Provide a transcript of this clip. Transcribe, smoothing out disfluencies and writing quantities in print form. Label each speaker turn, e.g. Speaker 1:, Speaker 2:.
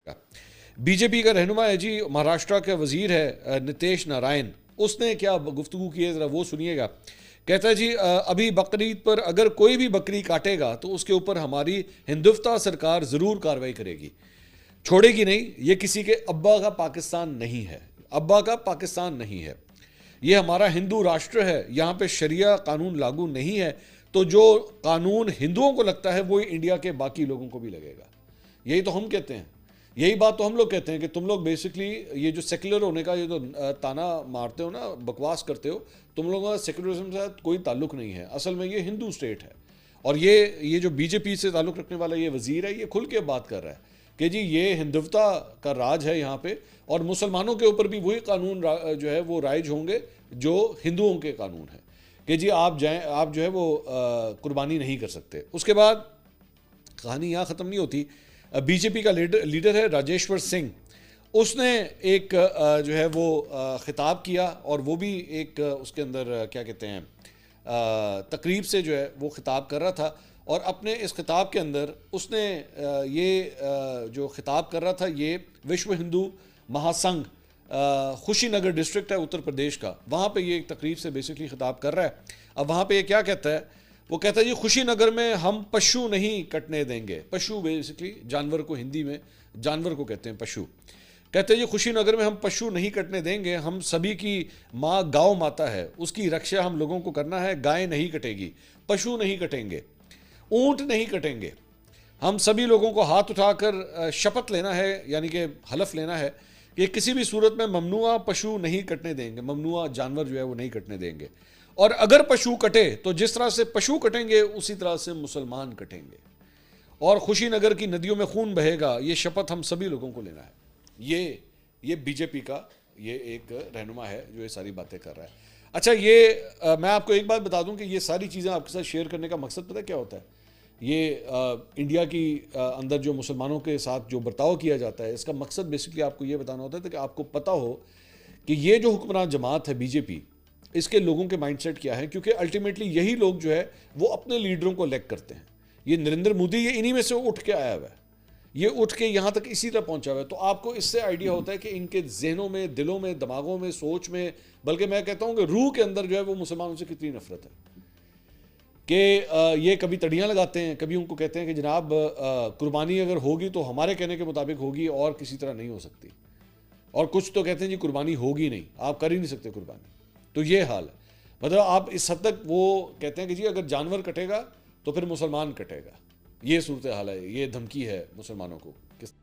Speaker 1: BJP का रहनुमा है जी, महाराष्ट्र का वजीर है नितेश नारायण, उसने क्या गुफ्तगू की है ज़रा वो सुनिएगा। कहता है जी अभी बकरीद पर अगर कोई भी बकरी काटेगा तो उसके ऊपर हमारी हिंदुस्तान सरकार ज़रूर कार्रवाई करेगी, छोड़ेगी नहीं। ये किसी के अब्बा का पाकिस्तान नहीं है, अब्बा का पाकिस्तान नहीं है, ये हमारा हिंदू राष्ट्र है, यहाँ पे शरिया कानून लागू नहीं है। तो जो कानून हिंदुओं को लगता है वो इंडिया के बाकी लोगों को भी लगेगा। यही तो हम कहते हैं, यही बात तो हम लोग कहते हैं कि तुम लोग बेसिकली ये जो सेक्युलर होने का ये तो ताना मारते हो ना, बकवास करते हो, तुम लोगों का सेक्युलरिज्म से कोई ताल्लुक नहीं है। असल में ये हिंदू स्टेट है। और ये जो बीजेपी से ताल्लुक रखने वाला ये वजीर है, ये खुल के बात कर रहा है कि जी ये हिंदुत्वता का राज है यहाँ पे, और मुसलमानों के ऊपर भी वही कानून जो है वो राइज होंगे जो हिंदुओं के कानून है कि जी आप जाएं, आप जो है वो कुर्बानी नहीं कर सकते। उसके बाद कहानी यहाँ ख़त्म नहीं होती। बीजेपी का लीडर है राजेश्वर सिंह, उसने एक जो है वो ख़िताब किया, और वो भी एक उसके अंदर क्या कहते हैं तकरीब से जो है वो ख़िताब कर रहा था। और अपने इस ख़िताब के अंदर उसने ये जो ख़िताब कर रहा था ये विश्व हिंदू महासंघ खुशीनगर डिस्ट्रिक्ट है उत्तर प्रदेश का, वहाँ पे ये एक तकरीब से बेसिकली ख़िताब कर रहा है। अब वहाँ पे ये क्या कहता है, वो कहता है जी खुशीनगर में हम पशु नहीं कटने देंगे। पशु बेसिकली जानवर को, हिंदी में जानवर को कहते हैं पशु। कहते हैं जी खुशीनगर में हम पशु नहीं कटने देंगे, हम सभी की माँ गौ माता है, उसकी रक्षा हम लोगों को करना है। गाय नहीं कटेगी, पशु नहीं कटेंगे, ऊँट नहीं कटेंगे। हम सभी लोगों को हाथ उठाकर शपथ लेना है, यानी कि हलफ लेना है कि किसी भी सूरत में ममनुआ पशु नहीं कटने देंगे, ममनुआ जानवर जो है वो नहीं कटने देंगे। और अगर पशु कटे तो जिस तरह से पशु कटेंगे उसी तरह से मुसलमान कटेंगे, और खुशीनगर की नदियों में खून बहेगा। ये शपथ हम सभी लोगों को लेना है। ये बीजेपी का ये एक रहनुमा है जो ये सारी बातें कर रहा है। अच्छा ये मैं आपको एक बात बता दूं कि ये सारी चीज़ें आपके साथ शेयर करने का मकसद पता है क्या होता है? ये इंडिया की अंदर जो मुसलमानों के साथ जो बर्ताव किया जाता है, इसका मकसद बेसिकली आपको ये बताना होता है कि आपको पता हो कि ये जो हुक्मरान जमात है बीजेपी, इसके लोगों के माइंडसेट क्या है। क्योंकि अल्टीमेटली यही लोग जो है वो अपने लीडरों को इलेक्ट करते हैं। ये नरेंद्र मोदी ये इन्हीं में से उठ के आया हुआ है, ये उठ के यहाँ तक इसी तरह पहुँचा हुआ है। तो आपको इससे आइडिया होता है कि इनके जहनों में, दिलों में, दिमागों में, सोच में, बल्कि मैं कहता हूँ कि रूह के अंदर जो है वो मुसलमानों से कितनी नफरत है कि ये कभी तड़ियाँ लगाते हैं, कभी उनको कहते हैं कि जनाब कुर्बानी अगर होगी तो हमारे कहने के मुताबिक होगी और किसी तरह नहीं हो सकती, और कुछ तो कहते हैं जी कुर्बानी होगी नहीं, आप कर ही नहीं सकते कुर्बानी। तो ये हाल है। मतलब आप इस हद तक वो कहते हैं कि जी अगर जानवर कटेगा तो फिर मुसलमान कटेगा। ये सूरत हाल है, ये धमकी है मुसलमानों को। किस